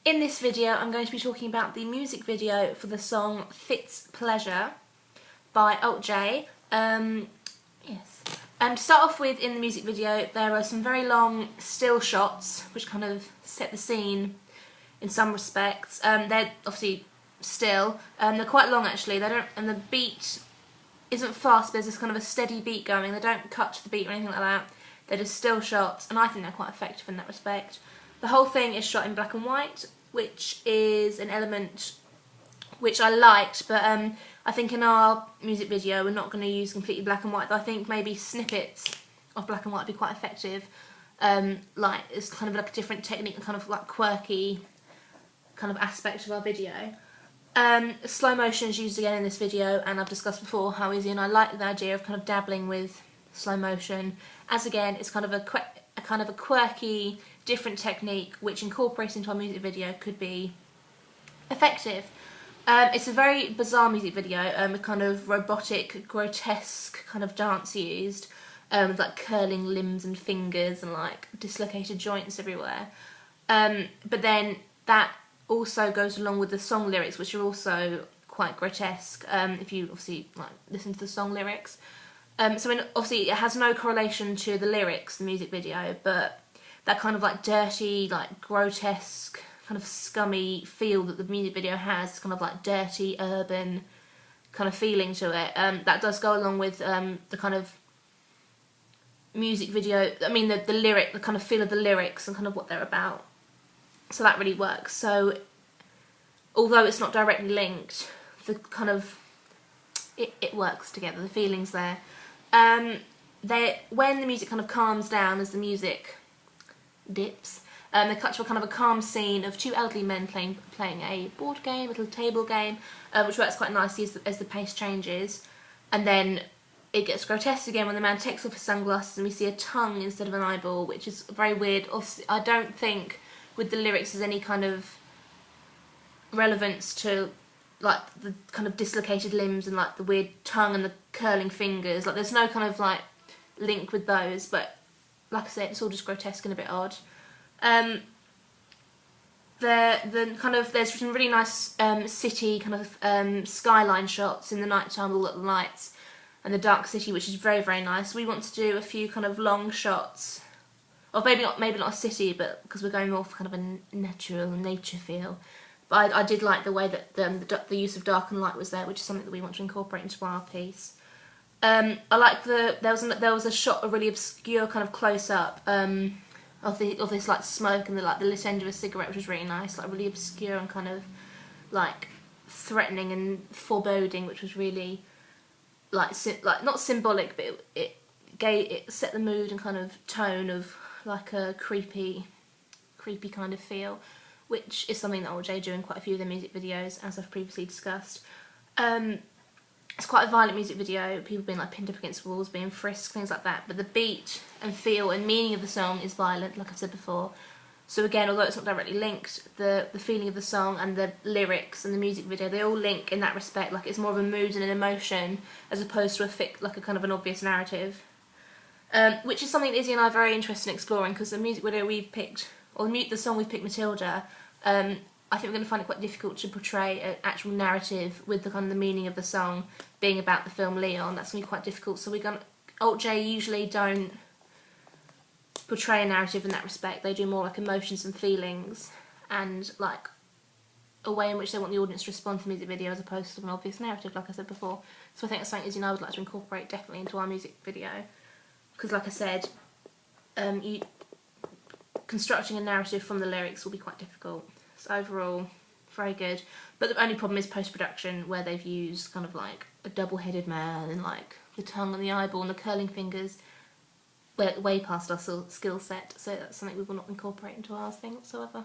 In this video I'm going to be talking about the music video for the song Fitzpleasure by Alt J. To start off with, in the music video there are some very long still shots which kind of set the scene in some respects. They're obviously still, they're quite long actually, and the beat isn't fast, there's this kind of a steady beat going, they don't cut to the beat or anything like that, they're just still shots, and I think they're quite effective in that respect. The whole thing is shot in black and white, which is an element which I liked, but I think in our music video we're not going to use completely black and white. I think maybe snippets of black and white would be quite effective. Like it's kind of like a different technique, kind of like quirky kind of aspect of our video. Slow motion is used again in this video, and I've discussed before how Izzy and I like the idea of kind of dabbling with slow motion, as again it's kind of a quirky, different technique which incorporated into our music video could be effective. It's a very bizarre music video with kind of robotic, grotesque kind of dance used, with like curling limbs and fingers and like dislocated joints everywhere. But then that also goes along with the song lyrics, which are also quite grotesque if you obviously like listen to the song lyrics. Obviously it has no correlation to the lyrics, the music video, but that kind of like dirty, like grotesque, kind of scummy feel that the music video has, this kind of like dirty, urban kind of feeling to it. That does go along with the kind of music video, I mean the kind of feel of the lyrics and kind of what they're about. So that really works. So although it's not directly linked, the kind of, it works together, the feeling's there. When the music kind of calms down as the music dips, they cut to a kind of a calm scene of two elderly men playing a board game, a little table game, which works quite nicely as the pace changes. And then it gets grotesque again when the man takes off his sunglasses and we see a tongue instead of an eyeball, which is very weird. Obviously, I don't think with the lyrics there's any kind of relevance to like the kind of dislocated limbs and like the weird tongue and the curling fingers. Like there's no kind of like link with those, but like I said, it's all just grotesque and a bit odd. There's some really nice city kind of skyline shots in the night time with all the lights and the dark city, which is very, very nice. We want to do a few kind of long shots, or maybe not a city, but because we're going more for kind of a natural nature feel. But I did like the way that the use of dark and light was there, which is something that we want to incorporate into our piece. I like there was a shot, a really obscure kind of close up of this like smoke and the lit end of a cigarette, which was really nice, like really obscure and kind of like threatening and foreboding, which was really like not symbolic, but it set the mood and kind of tone of like a creepy kind of feel, which is something that Alt J do in quite a few of their music videos, as I've previously discussed. It's quite a violent music video, people being like pinned up against walls, being frisked, things like that, but the beat and feel and meaning of the song is violent, like I've said before. So again, although it's not directly linked, the feeling of the song and the lyrics and the music video, they all link in that respect. Like it's more of a mood and an emotion as opposed to a kind of an obvious narrative. Which is something that Izzy and I are very interested in exploring, because the music video we've picked, or the song we've picked, Matilda, I think we're going to find it quite difficult to portray an actual narrative with the kind of the meaning of the song being about the film Leon. That's going to be quite difficult. So Alt J usually don't portray a narrative in that respect. They do more like emotions and feelings and like a way in which they want the audience to respond to the music video as opposed to an obvious narrative, like I said before. So I think that's something Izzy and I would like to incorporate definitely into our music video, because like I said, constructing a narrative from the lyrics will be quite difficult. So overall, very good. But the only problem is post-production, where they've used kind of like a double-headed man and like the tongue and the eyeball and the curling fingers way past our skill set. So that's something we will not incorporate into our thing whatsoever.